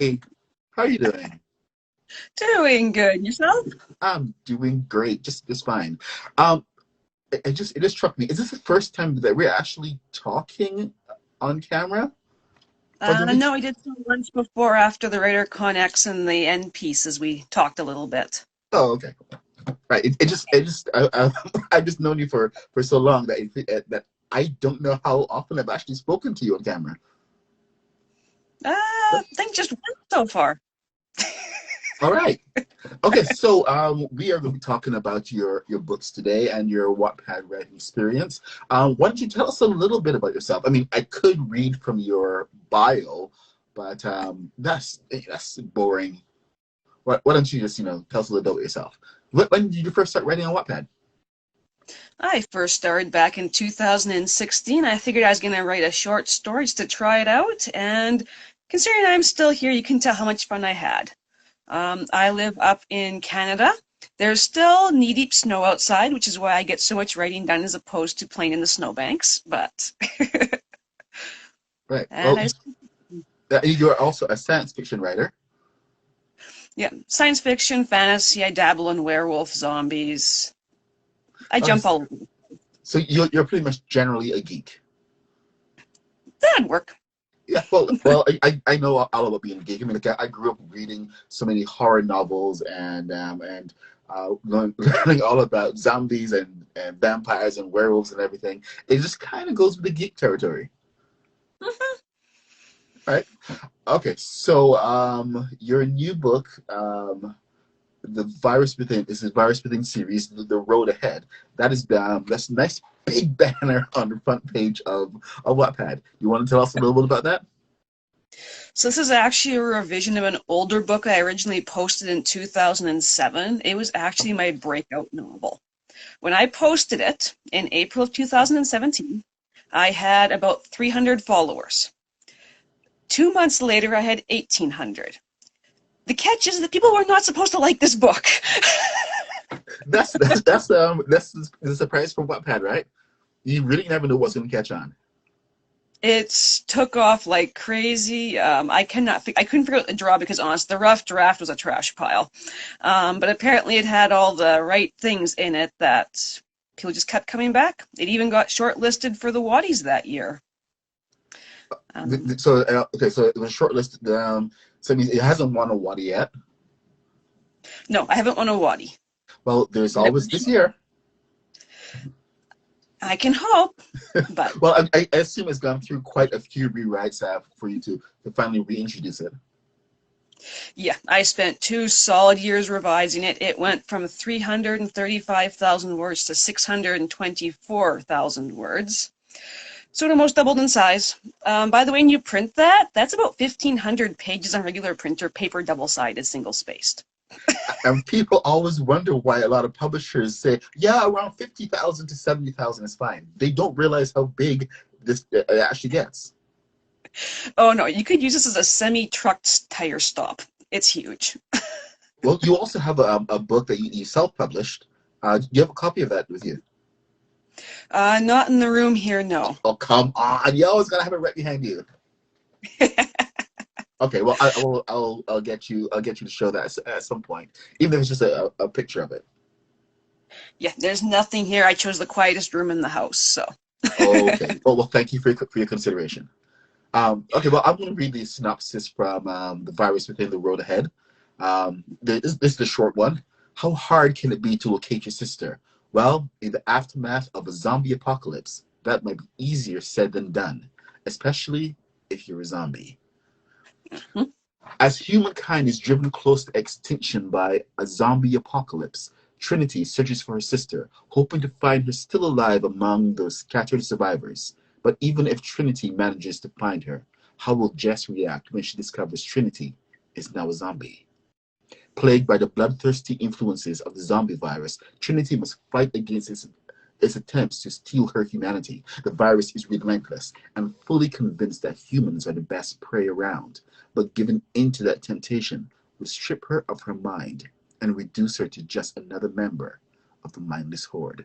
Hey, how are you doing? Doing good. Yourself? I'm doing great, just fine. Um, it just struck me. Is this the first time that we're actually talking on camera, or did we? No, I did some lunch before after the WriterConnX and the end pieces. We talked a little bit. Oh, okay, right. I've just known you for so long that that I don't know how often I've actually spoken to you on camera. I think just one so far. All right. Okay, so we are going to be talking about your books today and your Wattpad writing experience. Why don't you tell us a little bit about yourself? I mean, I could read from your bio, but that's boring. Why don't you just tell us a little bit about yourself? When did you first start writing on Wattpad? I first started back in 2016. I figured I was going to write a short story just to try it out. And considering I'm still here, you can tell how much fun I had. I live up in Canada. There's still knee-deep snow outside, which is why I get so much writing done as opposed to playing in the snowbanks. But Right. and Well, I you're also a science fiction writer. Yeah, science fiction, fantasy. I dabble in werewolf, zombies. I Okay, jump all. so you're pretty much generally a geek. That'd work. Yeah, well, I know all about being a geek. I mean, like I grew up reading so many horror novels and learning all about zombies and vampires and werewolves and everything. It just kind of goes with the geek territory, Mhm. right? Okay, so your new book, the virus within, is the virus within series, the road ahead. That's a nice big banner on the front page of Wattpad. You want to tell us a little bit about that? So this is actually a revision of an older book I originally posted in 2007. It was actually my breakout novel. When I posted it in April of 2017, I had about 300 followers. 2 months later, I had 1,800. The catch is that people were not supposed to like this book. That's the surprise from Wattpad, right? You really never know what's going to catch on. It's took off like crazy. I couldn't figure out the draw because honest, the rough draft was a trash pile. But apparently it had all the right things in it that people just kept coming back. It even got shortlisted for the Waddies that year. Um, Okay, so it was shortlisted. So it means it hasn't won a Waddy yet. no, I haven't won a Waddy. Well, there's Never always this year. I can hope, but Well, I assume it's gone through quite a few rewrites for you to finally reintroduce it. yeah, I spent 2 solid years revising it. It went from 335,000 words to 624,000 words. So it almost doubled in size. By the way, when you print that, that's about 1,500 pages on regular printer paper, double-sided, single-spaced. And people always wonder why a lot of publishers say, yeah, around 50,000 to 70,000 is fine. They don't realize how big this it actually gets. Oh no, you could use this as a semi-trucked tire stop. It's huge. Well, you also have a book that you self-published. Do you have a copy of that with you? Not in the room here, no. Oh, come on. You always got to have it right behind you. Okay, well, I'll get you to show that at some point, even if it's just a picture of it. Yeah, there's nothing here. I chose the quietest room in the house, so. Okay. Well, thank you for your consideration. Okay, well, I'm going to read the synopsis from The Virus Within the Road Ahead. This is the short one. How hard can it be to locate your sister? Well, in the aftermath of a zombie apocalypse, that might be easier said than done, especially if you're a zombie. Hmm. As humankind is driven close to extinction by a zombie apocalypse, Trinity searches for her sister, hoping to find her still alive among those scattered survivors. But even if Trinity manages to find her, how will Jess react when she discovers Trinity is now a zombie? Plagued by the bloodthirsty influences of the zombie virus, Trinity must fight against its attempts to steal her humanity. The virus is relentless and fully convinced that humans are the best prey around, but giving in to that temptation will strip her of her mind and reduce her to just another member of the mindless horde.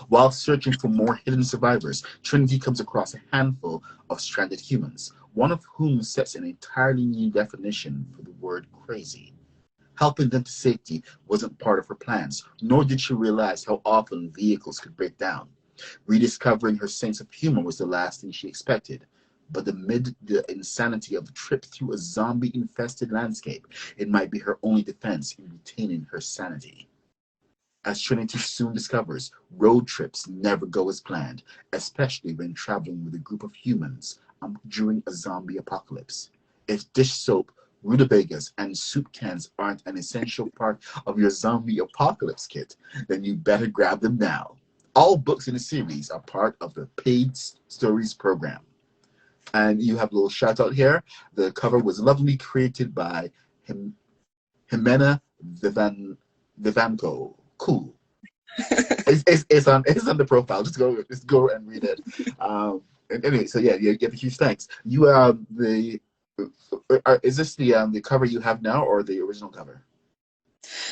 While searching for more hidden survivors, Trinity comes across a handful of stranded humans. one of whom sets an entirely new definition for the word crazy. Helping them to safety wasn't part of her plans, nor did she realize how often vehicles could break down. Rediscovering her sense of humor was the last thing she expected. But amid the insanity of the trip through a zombie-infested landscape, it might be her only defense in retaining her sanity. As Trinity soon discovers, road trips never go as planned, especially when traveling with a group of humans during a zombie apocalypse. If dish soap, rutabagas, and soup cans aren't an essential part of your zombie apocalypse kit, then you better grab them now. All books in the series are part of the Paid Stories program. And you have a little shout out here. The cover was lovely created by Jimena Vivanco. Cool. It's on the profile. Just go and read it. And anyway, so yeah, you have a huge thanks. You is this the cover you have now or the original cover?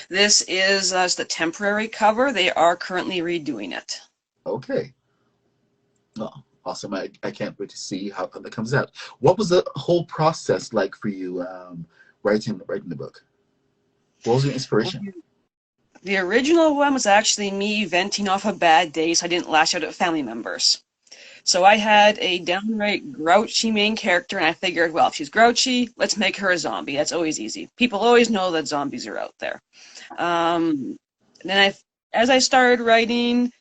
This is the temporary cover. They are currently redoing it. Okay. Oh, awesome. I can't wait to see how that comes out. What was the whole process like for you writing the book? What was your inspiration? The original one was actually me venting off a bad day so I didn't lash out at family members. So I had a downright grouchy main character, and I figured, well, if she's grouchy, let's make her a zombie. That's always easy. People always know that zombies are out there. Then as I started writing,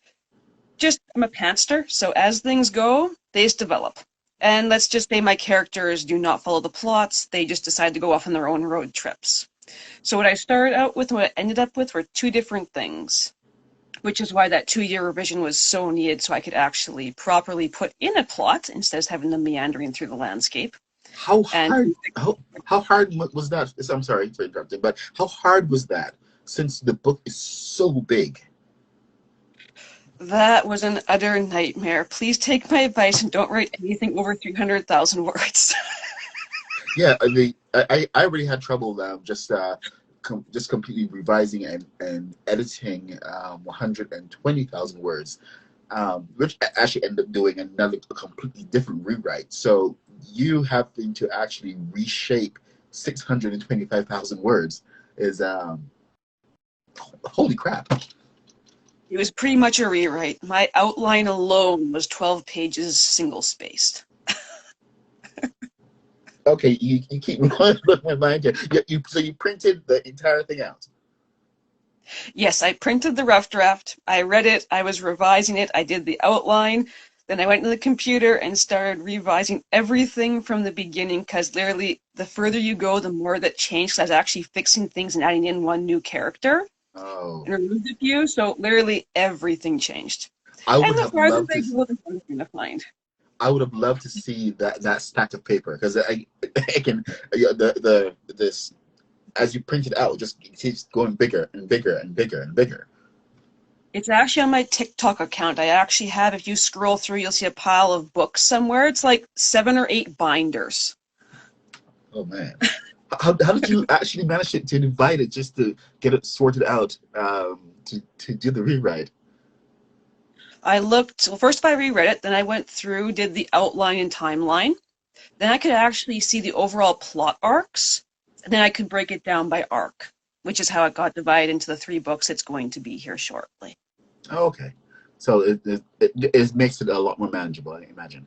I'm a pantster, so as things go, they just develop. And let's just say my characters do not follow the plots. They just decide to go off on their own road trips. So what I started out with and what I ended up with were two different things, which is why that 2-year revision was so needed so I could actually properly put in a plot instead of having them meandering through the landscape. How hard was that? I'm sorry for interrupting, but how hard was that since the book is so big? That was an utter nightmare. Please take my advice and don't write anything over 300,000 words. Yeah, I mean, I already had trouble just completely revising and editing 120,000 words, which I actually ended up doing a completely different rewrite. So you having to actually reshape 625,000 words is holy crap. It was pretty much a rewrite. My outline alone was 12 pages single-spaced. Okay, you keep going with my mind here. So you printed the entire thing out? Yes, I printed the rough draft. I read it. I was revising it. I did the outline. Then I went to the computer and started revising everything from the beginning because literally the further you go, the more that changed. I was actually fixing things and adding in one new character. Oh. And removed a few, so literally everything changed. I would and the have farther loved they to. go, the harder they're going to find. I would have loved to see that stack of paper because I can this as you print it out, it just keeps going bigger and bigger and bigger and bigger. It's actually on my TikTok account. I actually have, if you scroll through, you'll see a pile of books somewhere. It's like 7 or 8 binders. Oh man, how did you actually manage to divide it just to get it sorted out to do the rewrite? Well, first I reread it, then I went through, did the outline and timeline. Then I could actually see the overall plot arcs, and then I could break it down by arc, which is how it got divided into the 3 books it's going to be here shortly. Oh, okay. So it makes it a lot more manageable, I imagine.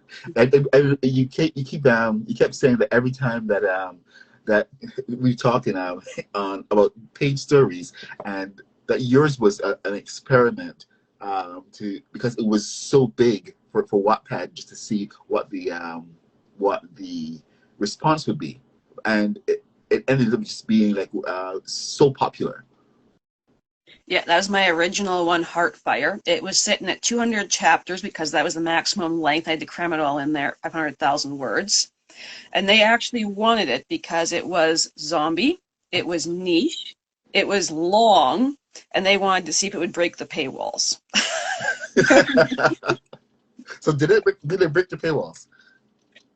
You kept saying that every time that we talking on about paid stories, and that yours was an experiment because it was so big for Wattpad just to see what the response would be, and it ended up just being like so popular. Yeah, that was my original one, Heartfire. It was sitting at 200 chapters because that was the maximum length. I had to cram it all in there, 500,000 words. And they actually wanted it because it was zombie, it was niche, it was long, and they wanted to see if it would break the paywalls. So did it break the paywalls?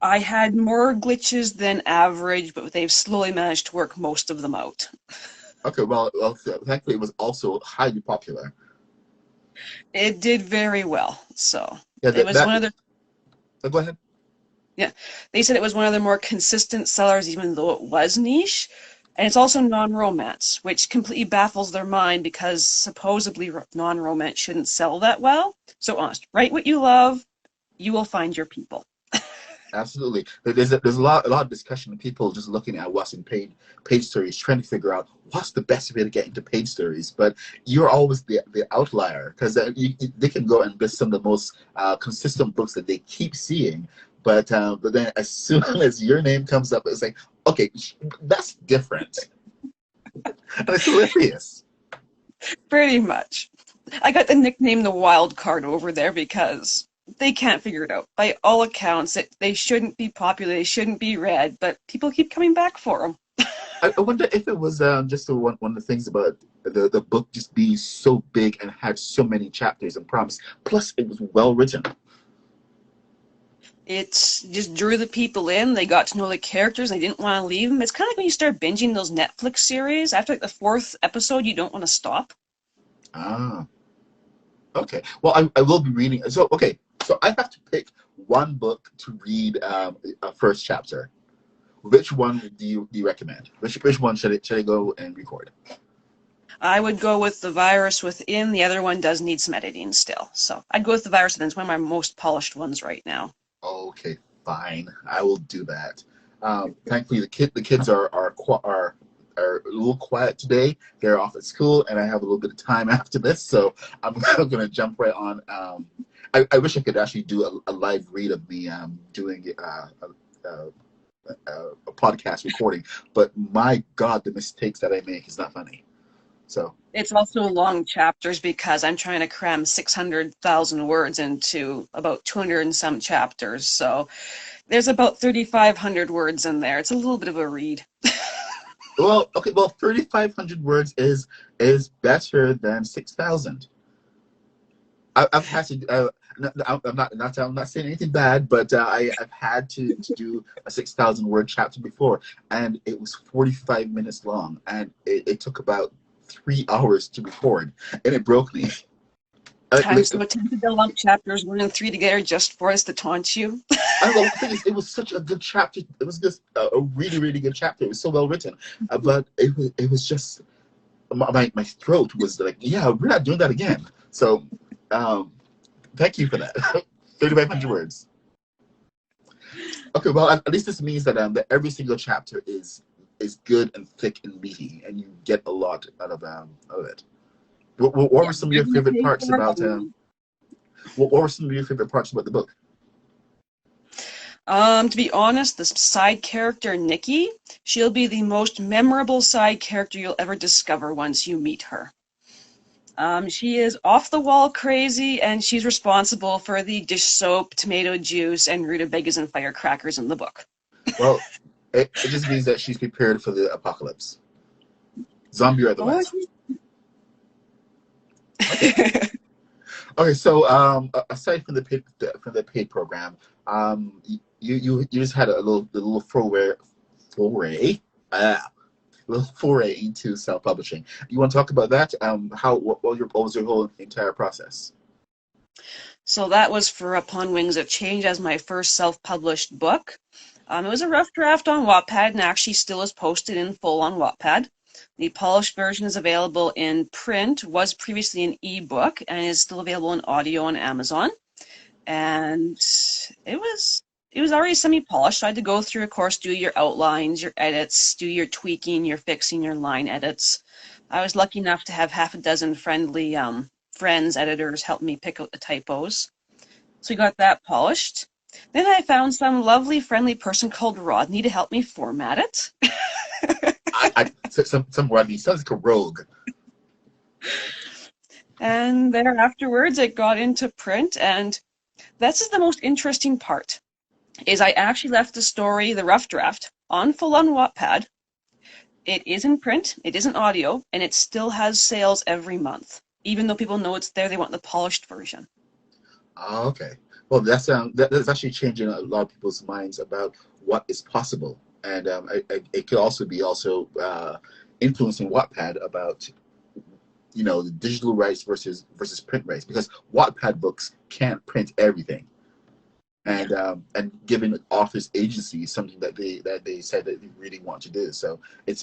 I had more glitches than average, but they've slowly managed to work most of them out. Okay, well, thankfully it was also highly popular. It did very well, so Yeah, it was one of the. Go ahead. Yeah, they said it was one of their more consistent sellers, even though it was niche. And it's also non-romance, which completely baffles their mind because supposedly non-romance shouldn't sell that well. So honest, write what you love, you will find your people. Absolutely. There's a lot of discussion and people just looking at what's in page stories, trying to figure out what's the best way to get into page stories. But you're always the outlier because they can go and list some of the most consistent books that they keep seeing. But then as soon as your name comes up, it's like, okay, that's different. And it's hilarious. Pretty much. I got the nickname the wild card over there because they can't figure it out. By all accounts, they shouldn't be popular, they shouldn't be read, but people keep coming back for them. I wonder if it was just one of the things about the book just being so big and had so many chapters and prompts. Plus, it was well written. It just drew the people in. They got to know the characters. They didn't want to leave them. It's kind of like when you start binging those Netflix series. After like the fourth episode, you don't want to stop. Ah, okay. Well, I will be reading. So, okay. So I have to pick one book to read a first chapter. Which one do you recommend? Which one should I go and record? I would go with The Virus Within. The other one does need some editing still. So I'd go with The Virus Within. It's one of my most polished ones right now. Okay, fine. I will do that. Thankfully, the kids are a little quiet today. They're off at school, and I have a little bit of time after this, so I'm going to jump right on. I wish I could actually do a live read of me doing a podcast recording, but my God, the mistakes that I make is not funny. So It's also long chapters because I'm trying to cram 600,000 words into about 200 and some chapters. So there's about 3,500 words in there. It's a little bit of a read. well, okay, well, 3,500 words is better than 6,000. I've had to. I'm not saying anything bad, but I've had to do a 6,000 word chapter before, and it was 45 minutes long, and it took about 3 hours to record, and it broke me. I'm so tempted to lump chapters 1 and 3 together just for us to taunt you. I don't know. The thing is, it was such a good chapter. It was just a really, really good chapter. It was so well written, but it was just my throat was like, yeah, we're not doing that again. So, thank you for that. 3,500 words. Okay, well, at least this means that every single chapter is good and thick and meaty, and you get a lot out of it. What Yeah, were some of your favorite parts about what were some of your favorite parts about the book? To be honest, the side character Nikki, she'll be the most memorable side character you'll ever discover once you meet her. She is off the wall crazy, and she's responsible for the dish soap, tomato juice, and rutabagas and firecrackers in the book. Well, it just means that she's prepared for the apocalypse, zombie or Oh, otherwise. Okay, so aside from the paid program, you just had a little foray into self publishing. You want to talk about that? What was your whole entire process? So that was for Upon Wings of Change as my first self-published book. It was a rough draft on Wattpad and actually still is posted in full on Wattpad. The polished version is available in print, was previously an ebook, and is still available in audio on Amazon. And it was already semi-polished, so I had to go through, of course, do your outlines, your edits, do your tweaking, your fixing, your line edits. I was lucky enough to have half a dozen friendly friends, editors, help me pick out the typos. So we got that polished. Then I found some lovely, friendly person called Rodney to help me format it. Some Rodney sounds like a rogue. And then afterwards, it got into print, and this is the most interesting part, is I actually left the story, the rough draft, on full-on Wattpad. It is in print, it is in audio, and it still has sales every month. Even though people know it's there, they want the polished version. Oh, okay. Well, that's actually changing a lot of people's minds about what is possible, and it could also be influencing Wattpad about the digital rights versus print rights, because Wattpad books can't print everything. Yeah. And giving authors agency is something that they said that they really want to do. So it's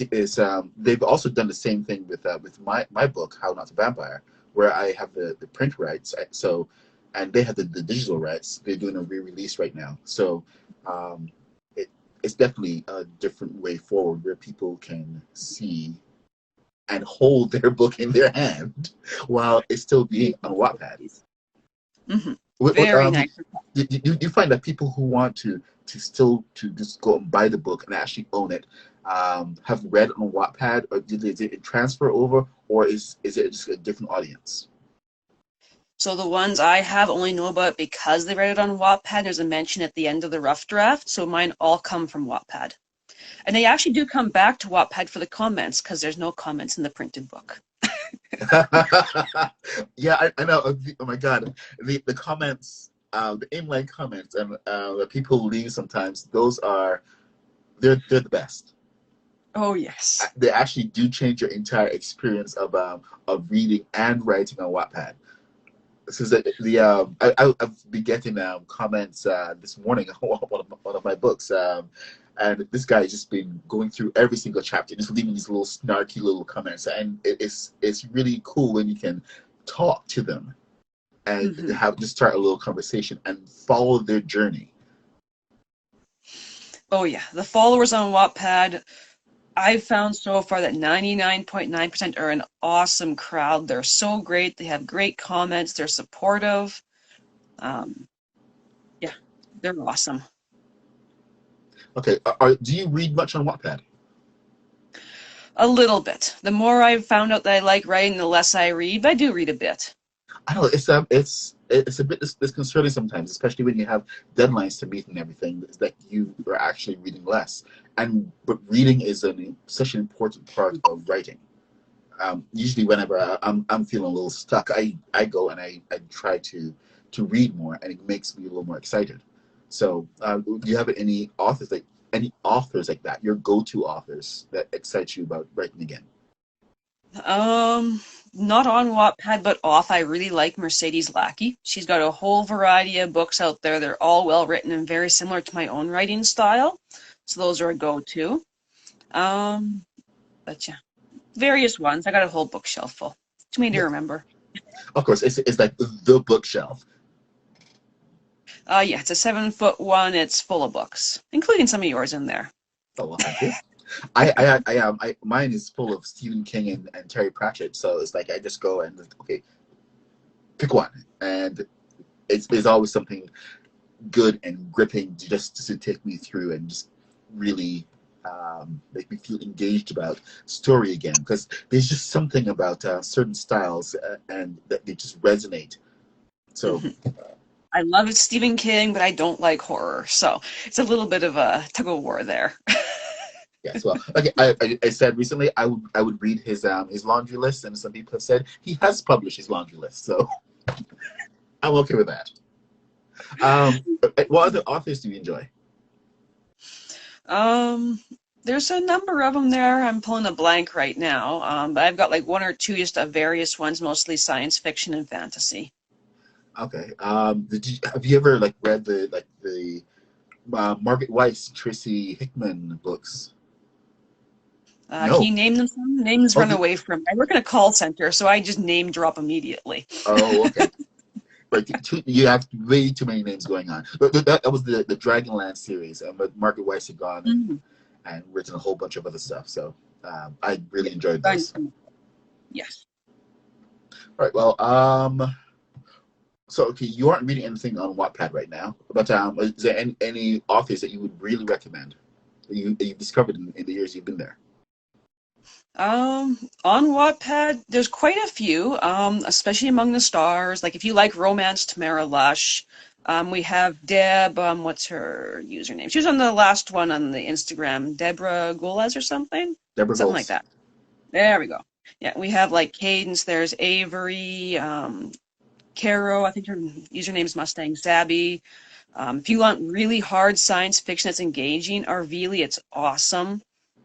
they've also done the same thing with my book, How Not to Vampire, where I have the print rights. So and they have the digital rights. They're doing a re-release right now. So um, it, it's definitely a different way forward where people can see and hold their book in their hand while it's still being on Wattpad. Mm-hmm. What, Very nice. you find that people who want to still to just go and buy the book and actually own it have read on Wattpad, or did it transfer over, or is it just a different audience? So the ones I have only know about because they read it on Wattpad. There's a mention at the end of the rough draft, so mine all come from Wattpad. And they actually do come back to Wattpad for the comments because there's no comments in the printed book. Yeah, I know. Oh my God, the comments, the inline comments, and the people leave sometimes. They're the best. Oh, yes. They actually do change your entire experience of reading and writing on Wattpad. Since I've been getting comments this morning on one of my books, and this guy has just been going through every single chapter, just leaving these little snarky little comments, and it's really cool when you can talk to them and Mm-hmm. have just start a little conversation and follow their journey. Oh, yeah. The followers on Wattpad, I've found so far that 99.9% are an awesome crowd. They're so great. They have great comments. They're supportive. Um, yeah, they're awesome. Okay, do you read much on Wattpad? A little bit. The more I've found out that I like writing, the less I read, but I do read a bit. I don't know. It's a bit disconcerting sometimes, especially when you have deadlines to meet and everything. Is that you are actually reading less, and but reading is such an important part of writing. Usually, whenever I'm feeling a little stuck, I go and I try to read more, and it makes me a little more excited. So, do you have any authors like that? Your go-to authors that excite you about writing again? Um, Not on Wattpad, but off. I really like Mercedes Lackey. She's got a whole variety of books out there. They're all well written and very similar to my own writing style. So those are a go-to. Um, but yeah, various ones. I got a whole bookshelf full. Too many to Yeah, remember. of course. It's like the bookshelf. Yeah, it's a 7 foot one. It's full of books, including some of yours in there. Oh well, thank you. Mine is full of Stephen King and Terry Pratchett. So it's like I just go and okay, pick one, and it's always something good and gripping just to take me through and just really make me feel engaged about story again. Because there's just something about certain styles and that they just resonate. So Mhm. I love it, Stephen King, but I don't like horror. So it's a little bit of a tug of war there. yes, well, okay. I said recently I would read his laundry list, and some people have said he has published his laundry list, so I'm okay with that. What other authors do you enjoy? Um, there's a number of them there. I'm pulling a blank right now. But I've got like one or two just of various ones, mostly science fiction and fantasy. Okay. Have you ever like read the Margaret Weiss, Tracy Hickman books? Can No. you name them some? Names Oh, run away from me. I work in a call center, so I just name drop immediately. oh, okay. Right, you have way too many names going on. That was the Dragonland series, but Margaret Weiss had gone Mhm. and written a whole bunch of other stuff. So I really Yeah. enjoyed those. Yes. All right. Well, so okay, you aren't reading anything on Wattpad right now, but is there any authors that you would really recommend that you've discovered in the years you've been there? On Wattpad, there's quite a few, especially among the stars. Like if you like romance, Tamara Lush. We have Deb, what's her username? She was on the last one on the Instagram, Deborah Gulez or something? Deborah Something like Golds. that. There we go. Yeah, we have like Cadence, there's Avery, Caro, I think her username is Mustang Sabby. If you want really hard science fiction that's engaging, Arvili, it's awesome.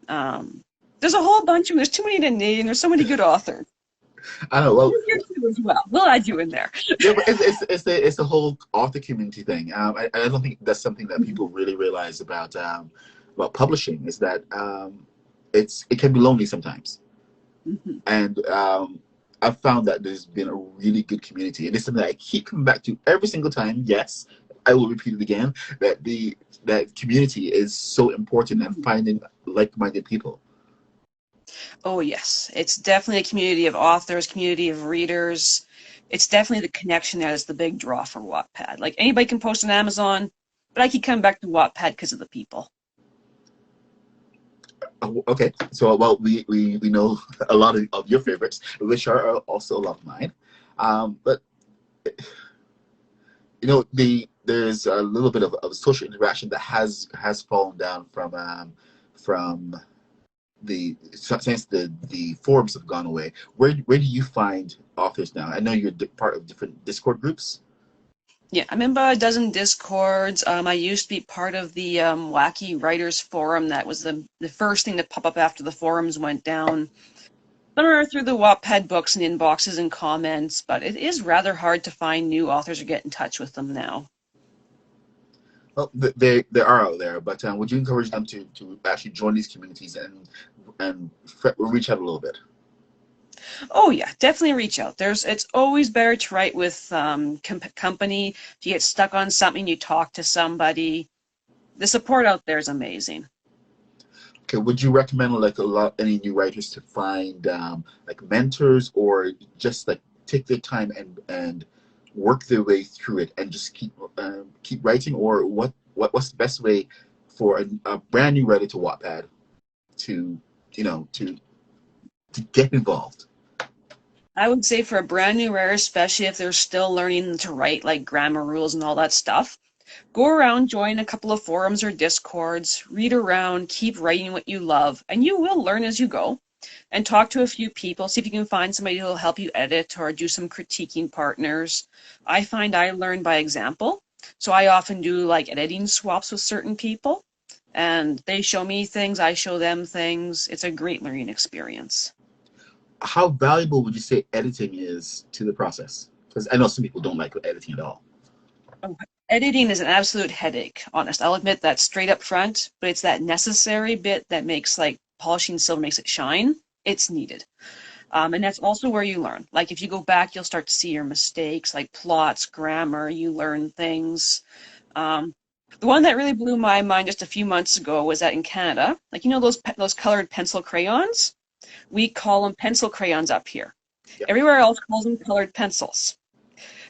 Um, there's a whole bunch of them. There's too many to name. There's so many good authors. I don't know. Well, You're here too as well. We'll add you in there. yeah, but it's the whole author community thing. I don't think that's something that people really realize about publishing is that it can be lonely sometimes. Mhm. And I've found that there's been a really good community, and it's something that I keep coming back to every single time. Yes, I will repeat it again. That community is so important, and finding like-minded people. Oh, yes. It's definitely a community of authors, community of readers. It's definitely the connection there that's the big draw for Wattpad. Like anybody can post on Amazon, but I keep coming back to Wattpad because of the people. Oh, okay, so well, we know a lot of your favorites, which are also a lot of mine. But there's a little bit of social interaction that has fallen down from since the forums have gone away. Where do you find authors now? I know you're part of different Discord groups. Yeah, I'm in about a dozen Discords. I used to be part of the Wacky Writers Forum. That was the first thing to pop up after the forums went down. Some are through the Wattpad books and inboxes and comments, but it is rather hard to find new authors or get in touch with them now. Well, they are out there, but would you encourage them to actually join these communities and reach out a little bit? Oh yeah, definitely reach out. It's always better to write with company. If you get stuck on something, you talk to somebody. The support out there is amazing. Okay, would you recommend any new writers to find like mentors, or just like take their time and work their way through it and just keep writing, or what's the best way for a brand new writer to Wattpad to to get involved? I would say for a brand new writer, especially if they're still learning to write like grammar rules and all that stuff, go around, join a couple of forums or discords, read around, keep writing what you love, and you will learn as you go. And talk to a few people, see if you can find somebody who will help you edit or do some critiquing partners. I find I learn by example, so I often do like editing swaps with certain people, and they show me things, I show them things. It's a great learning experience. How valuable would you say editing is to the process? Because I know some people don't like editing at all. Oh, editing is an absolute headache, honest. I'll admit that straight up front, but it's that necessary bit that makes like polishing silver makes it shine. It's needed. And that's also where you learn. Like if you go back, you'll start to see your mistakes, like plots, grammar, you learn things. Um, the one that really blew my mind just a few months ago was that in Canada, like those colored pencil crayons, we call them pencil crayons up here. Yep. Everywhere else calls them colored pencils.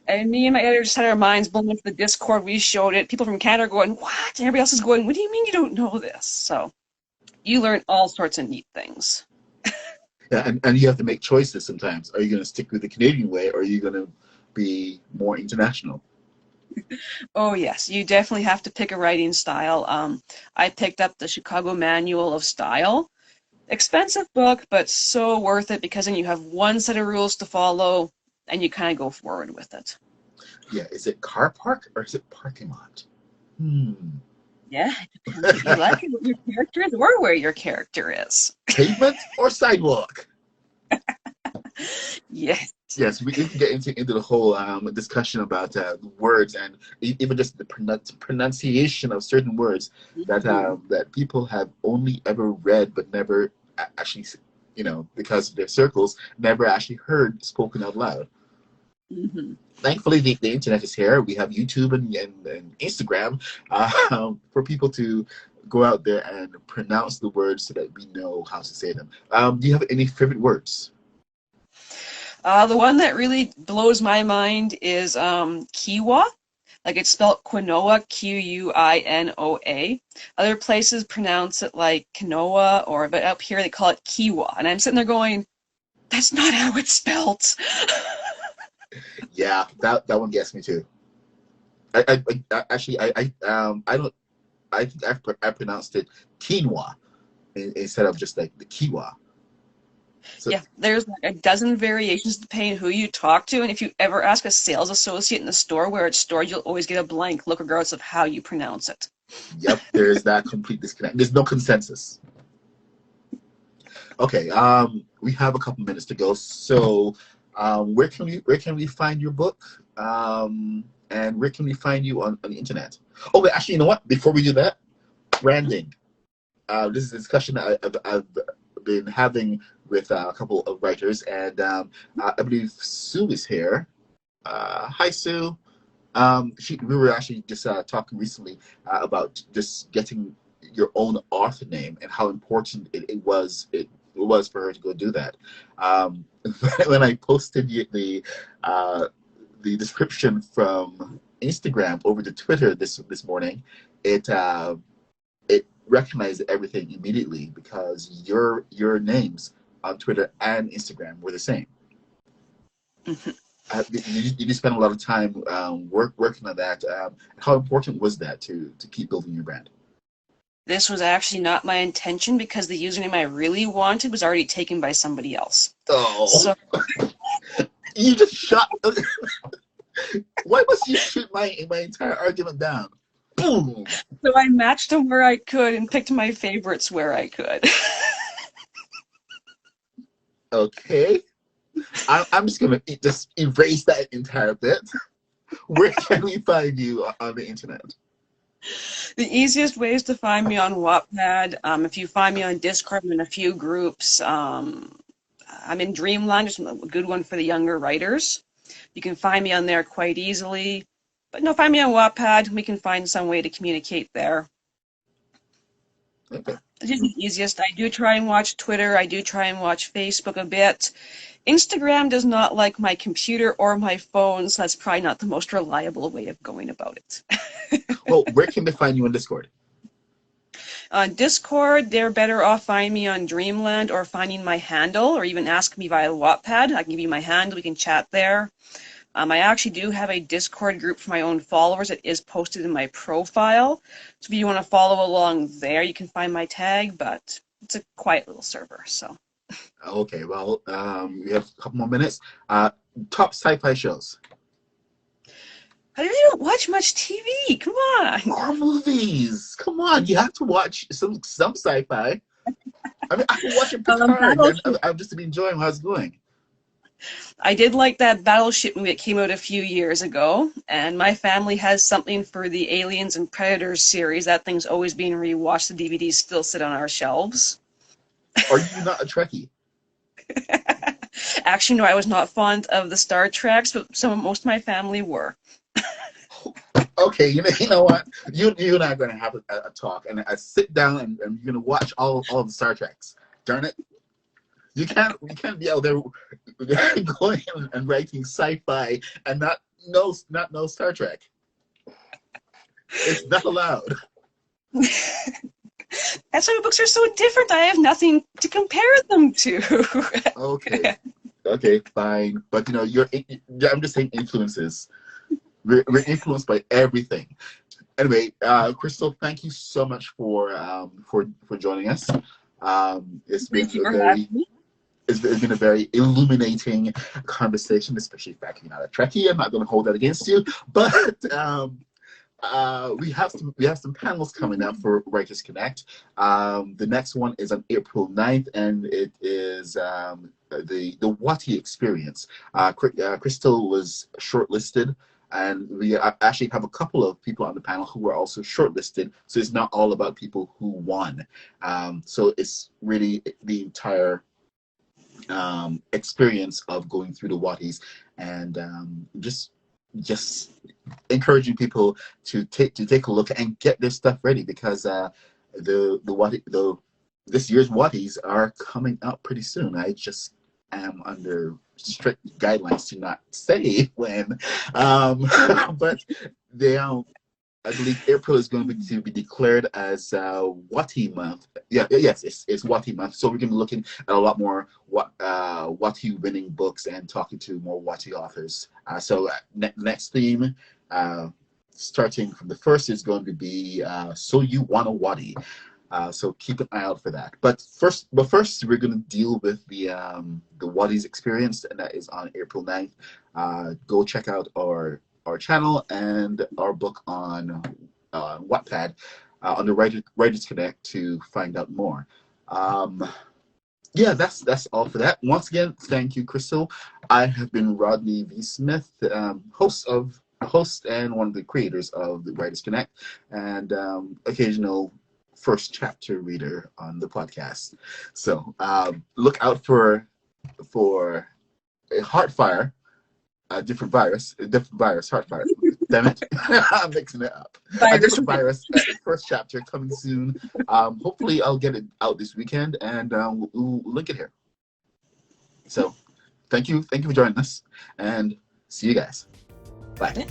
And me and my editor just had our minds blown into the Discord. We showed it. People from Canada are going, "What?" And everybody else is going, "What do you mean you don't know this?" So you learn all sorts of neat things. Yeah, and you have to make choices sometimes. Are you going to stick with the Canadian way, or are you going to be more international? Oh yes, you definitely have to pick a writing style. I picked up the Chicago Manual of Style. Expensive book, but so worth it because then you have one set of rules to follow and you kind of go forward with it. Yeah, is it car park or is it parking lot? Hmm. Yeah, it depends what you like and what your character is or where your character is. Pavement or sidewalk? Yes. Yes, we can get into the whole discussion about words and even just the pronunciation of certain words that people have only ever read but never actually, because of their circles, never actually heard spoken out loud. Mm-hmm. Thankfully, the internet is here. We have YouTube and Instagram for people to go out there and pronounce the words so that we know how to say them. Do you have any favorite words? The one that really blows my mind is Kiwa. Like it's spelled quinoa, Quinoa. Other places pronounce it like quinoa, but up here they call it kiwa. And I'm sitting there going, that's not how it's spelled. Yeah, that one gets me too. Actually I don't I think I pronounced it quinoa instead of just like the kiwa. So Yeah, there's like a dozen variations depending on who you talk to. And if you ever ask a sales associate in the store where it's stored, you'll always get a blank look regardless of how you pronounce it. yep, there is that complete disconnect. There's no consensus. Okay, we have a couple minutes to go. So, where can we find your book? And where can we find you on the internet? Oh, wait, actually, you know what? Before we do that, branding. This is a discussion that I've been having with a couple of writers, and I believe Sue is here. Hi, Sue. We were actually just talking recently about just getting your own author name and how important it was for her to go do that. Um, when I posted the description from Instagram over to Twitter this morning, it recognized everything immediately because your names on Twitter and Instagram were the same. You spend a lot of time working on that. How important was that to keep building your brand? This was actually not my intention because the username I really wanted was already taken by somebody else. Oh, So you just shot. Why must you shoot my entire argument down? Boom. so I matched them where I could and picked my favorites where I could. Okay. I'm just gonna just erase that entire bit. Where can we find you on the internet? The easiest way is to find me on Wattpad. If you find me on Discord, I'm in a few groups. I'm in Dreamland, which is a good one for the younger writers. You can find me on there quite easily. But no, find me on Wattpad. We can find some way to communicate there. Okay. It's the easiest. I do try and watch Twitter. I do try and watch Facebook a bit. Instagram does not like my computer or my phone, so that's probably not the most reliable way of going about it. Well, where can they find you on Discord? On Discord, they're better off finding me on Dreamland or finding my handle, or even ask me via Wattpad. I can give you my handle. We can chat there. I actually do have a Discord group for my own followers. It is posted in my profile. So if you want to follow along there, you can find my tag, but it's a quiet little server, so. Okay, well, we have a couple more minutes. Top sci-fi shows. You don't watch much TV. Come on. Or movies. Come on, you have to watch some sci-fi. I mean, I can watch it Picard, and I've just been enjoying how it's going. I did like that Battleship movie that came out a few years ago, and my family has something for the Aliens and Predators series. That thing's always being rewatched. The DVDs still sit on our shelves. Are you not a Trekkie? Actually, no, I was not fond of the Star Treks, but most of my family were. Okay, you know what? You and I are going to have a talk, and I sit down and you're going to watch all the Star Treks. Darn it! You can't be out there going and writing sci-fi and not know Star Trek. It's not allowed. That's why books are so different. I have nothing to compare them to. Okay, fine. But I'm just saying influences. We're influenced by everything. Anyway, Crystal, thank you so much for joining us. It's been a very illuminating conversation, especially the fact you're not a Trekkie. I'm not going to hold that against you, but we have some panels coming up for Writers Connect. The next one is on April 9th, and it is the Watty experience. Crystal was shortlisted, and we actually have a couple of people on the panel who were also shortlisted. So it's not all about people who won. So it's really the entire experience of going through the Watties, and just encouraging people to take a look and get their stuff ready, because this year's Watties are coming up pretty soon. I just am under strict guidelines to not say when, but I believe April is going to be declared as Watty month. Yes, it's Watty month. So we're going to be looking at a lot more Watty winning books and talking to more Watty authors. So next theme, starting from the first, is going to be So You Want a Watty. So keep an eye out for that. But first, we're going to deal with the Watties experience, and that is on April 9th. Go check out our channel and our book on Wattpad on the Writers Connect to find out more. Yeah, that's all for that. Once again, thank you, Crystal. I have been Rodney V. Smith, host and one of the creators of the Writers Connect, and occasional first chapter reader on the podcast. So look out for a Heartfire, a different virus, Heartfire. Damn it, I'm mixing it up. A Virus. different virus, first chapter coming soon. Hopefully, I'll get it out this weekend, and we'll link it here. So, thank you for joining us, and see you guys. Bye.